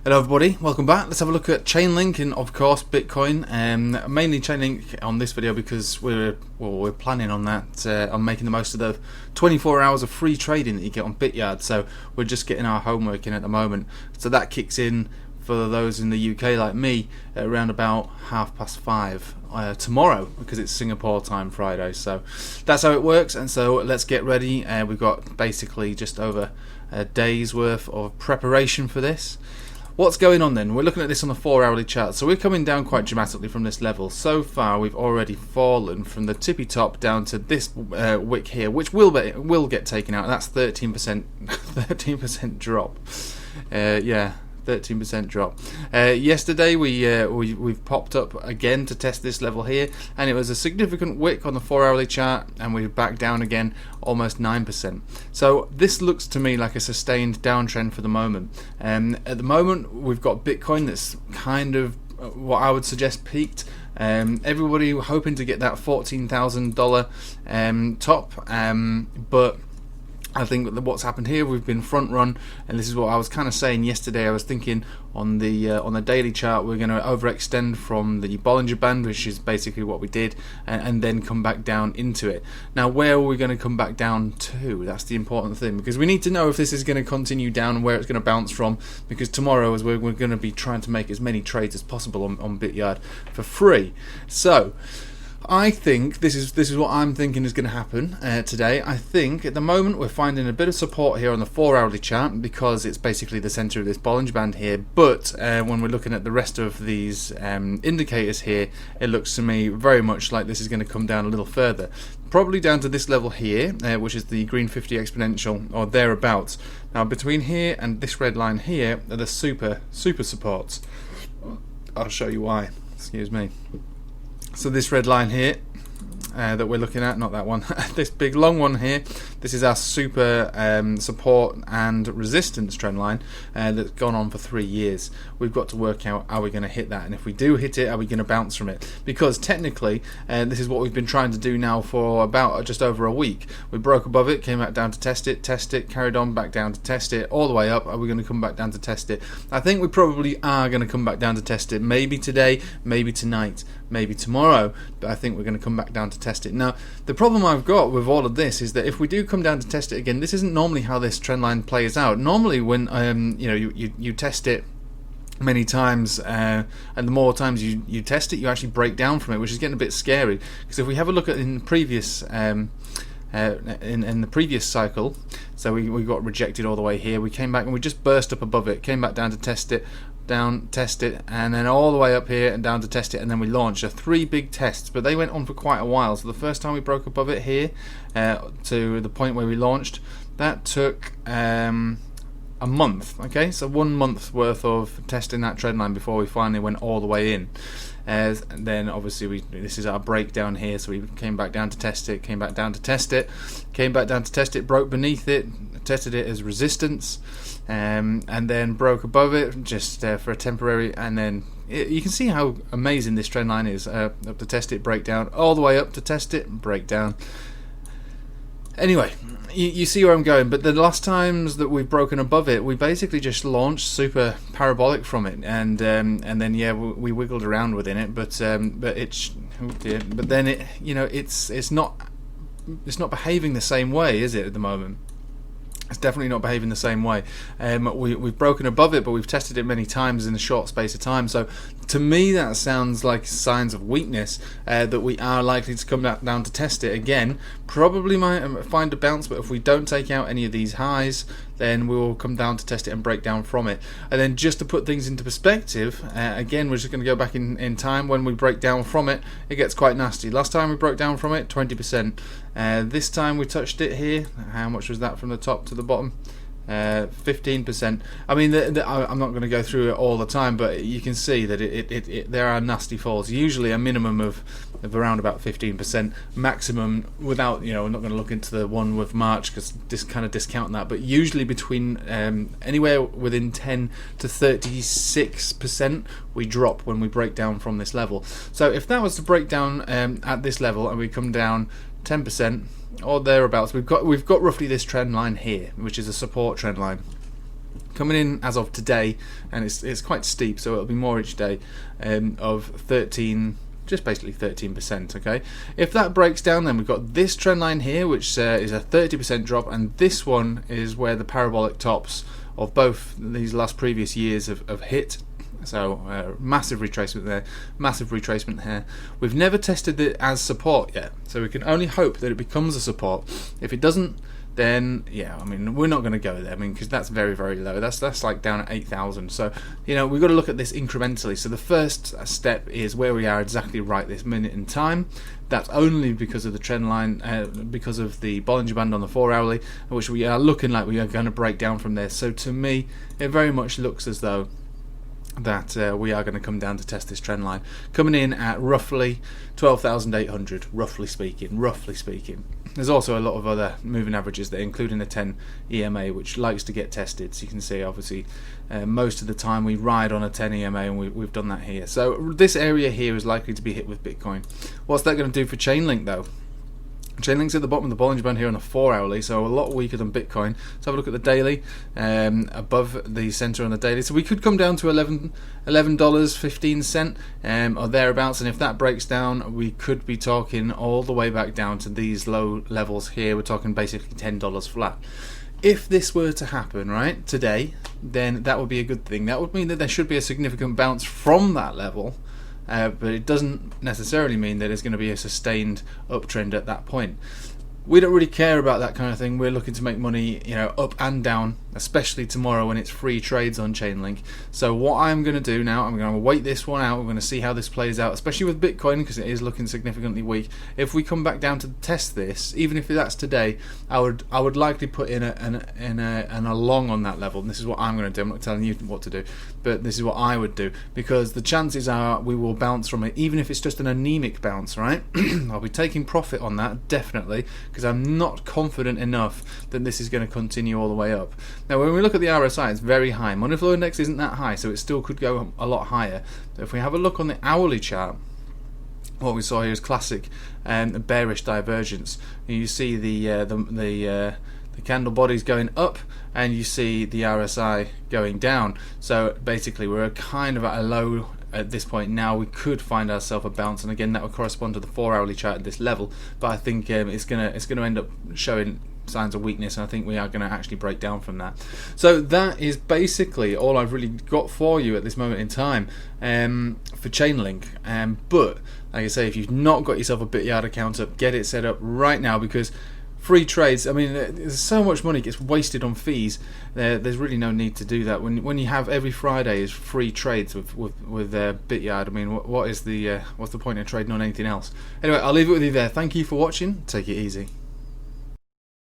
Hello everybody, welcome back. Let's have a look at Chainlink and of course Bitcoin. Mainly Chainlink on this video because we're planning on that, on making the most of the 24 hours of free trading that you get on Bityard. So we're just getting our homework in at the moment. So that kicks in for those in the UK like me at around about 5:30 tomorrow, because it's Singapore time Friday. So that's how it works, and so let's get ready. We've got basically just over a day's worth of preparation for this. What's going on then? We're looking at this on the 4-hourly chart. So we're coming down quite dramatically from this level. So far we've already fallen from the tippy top down to this wick here, which will get taken out. That's 13% 13% drop. Yeah, 13% drop. Yesterday we've popped up again to test this level here, and it was a significant wick on the 4-hourly chart, and we're back down again almost 9%. So this looks to me like a sustained downtrend for the moment. At the moment we've got Bitcoin that's kind of what I would suggest peaked. Everybody hoping to get that $14,000 top, but I think that what's happened here, we've been front run, and this is what I was kind of saying yesterday. I was thinking on the daily chart we're going to overextend from the Bollinger Band, which is basically what we did, and then come back down into it. Now, where are we going to come back down to? That's the important thing, because we need to know if this is going to continue down and where it's going to bounce from, because tomorrow as we're going to be trying to make as many trades as possible on Bityard for free. So I think this is what I'm thinking is going to happen today. I think at the moment we're finding a bit of support here on the 4-hourly chart, because it's basically the center of this Bollinger Band here. But when we're looking at the rest of these indicators here, it looks to me very much like this is going to come down a little further, probably down to this level here, which is the green 50 exponential or thereabouts. Now between here and this red line here are the super supports. I'll show you why. Excuse me. So this red line here that we're looking at, not that one, this big long one here, this is our super support and resistance trend line that's gone on for 3 years. We've got to work out, are we going to hit that? And if we do hit it, are we going to bounce from it? Because technically, this is what we've been trying to do now for about just over a week. We broke above it, came back down to test it, carried on back down to test it, all the way up. Are we going to come back down to test it? I think we probably are going to come back down to test it. Maybe today, maybe tonight, maybe tomorrow, but I think we're going to come back down to test it. Now, the problem I've got with all of this is that if we do come down to test it again, this isn't normally how this trend line plays out. Normally when you test it many times, and the more times you test it, you actually break down from it, which is getting a bit scary. Because if we have a look at in previous in the previous cycle, so we got rejected all the way here, we came back and we just burst up above it, came back down to test it, down, test it, and then all the way up here and down to test it, and then we launched. 3 big tests, but they went on for quite a while. So the first time we broke above it here to the point where we launched, that took a month. Okay, so 1 month worth of testing that trend line before we finally went all the way in. And then obviously this is our breakdown here, so we came back down to test it, came back down to test it, came back down to test it, broke beneath it, tested it as resistance, and then broke above it just for a temporary, and then you can see how amazing this trend line is. Up to test it, break down, all the way up to test it, break down. Anyway, you see where I'm going. But the last times that we've broken above it, we basically just launched super parabolic from it, and then yeah, we wiggled around within it, but it's, oh dear, but then it's not behaving the same way, is it, at the moment? It's definitely not behaving the same way. We've broken above it, but we've tested it many times in a short space of time. So to me that sounds like signs of weakness, that we are likely to come down to test it again. Probably might find a bounce, but if we don't take out any of these highs, then we will come down to test it and break down from it. And then just to put things into perspective, again, we're just going to go back in time. When we break down from it, it gets quite nasty. Last time we broke down from it, 20%. This time we touched it here. How much was that from the top to the bottom? 15%. I mean, I'm not going to go through it all the time, but you can see that there are nasty falls. Usually a minimum of around about 15%, maximum without, I'm not going to look into the one with March because kind of discounting that, but usually between anywhere within 10 to 36% we drop when we break down from this level. So if that was to break down at this level and we come down 10% or thereabouts, we've got roughly this trend line here, which is a support trend line. Coming in as of today, and it's quite steep, so it'll be more each day, of 13, just basically 13%. Okay, if that breaks down, then we've got this trend line here, which is a 30% drop, and this one is where the parabolic tops of both these last previous years have hit. So massive retracement there, massive retracement here. We've never tested it as support yet, so we can only hope that it becomes a support. If it doesn't, then yeah, I mean, we're not going to go there. I mean, because that's very, very low. That's like down at 8,000. So we've got to look at this incrementally. So the first step is where we are exactly right this minute in time. That's only because of the trend line, because of the Bollinger Band on the 4-hourly, which we are looking like we are going to break down from there. So to me, it very much looks as though that we are going to come down to test this trend line, coming in at roughly 12,800, roughly speaking. There's also a lot of other moving averages there, including the 10 EMA, which likes to get tested. So you can see, obviously, most of the time we ride on a 10 EMA, and we've done that here. So this area here is likely to be hit with Bitcoin. What's that going to do for Chainlink, though? Chainlink's at the bottom of the Bollinger Band here on a 4-hourly, so a lot weaker than Bitcoin. Let's have a look at the daily, above the center on the daily. So we could come down to $11.15 or thereabouts, and if that breaks down, we could be talking all the way back down to these low levels here. We're talking basically $10 flat. If this were to happen, right, today, then that would be a good thing. That would mean that there should be a significant bounce from that level. But it doesn't necessarily mean that it's going to be a sustained uptrend at that point. We don't really care about that kind of thing. We're looking to make money, up and down, especially tomorrow when it's free trades on Chainlink. So what I'm going to do now, I'm going to wait this one out. We're going to see how this plays out, especially with Bitcoin, because it is looking significantly weak. If we come back down to test this, even if that's today, I would likely put in a long on that level. And this is what I'm going to do. I'm not telling you what to do, but this is what I would do, because the chances are we will bounce from it, even if it's just an anemic bounce, right? I'll be taking profit on that, definitely, because I'm not confident enough that this is going to continue all the way up. Now, when we look at the RSI, it's very high. Money Flow Index isn't that high, so it still could go a lot higher. But if we have a look on the hourly chart, what we saw here is classic bearish divergence. You see the candle bodies going up, and you see the RSI going down. So basically, we're kind of at a low at this point now. We could find ourselves a bounce, and again, that would correspond to the 4-hourly chart at this level. But I think it's gonna end up showing signs of weakness, and I think we are going to actually break down from that. So that is basically all I've really got for you at this moment in time for Chainlink. But like I say, if you've not got yourself a Bityard account up, get it set up right now, because free trades, I mean, there's so much money gets wasted on fees. There's really no need to do that when you have every Friday is free trades with Bityard. I mean, what's the point of trading on anything else? Anyway, I'll leave it with you there. Thank you for watching. Take it easy.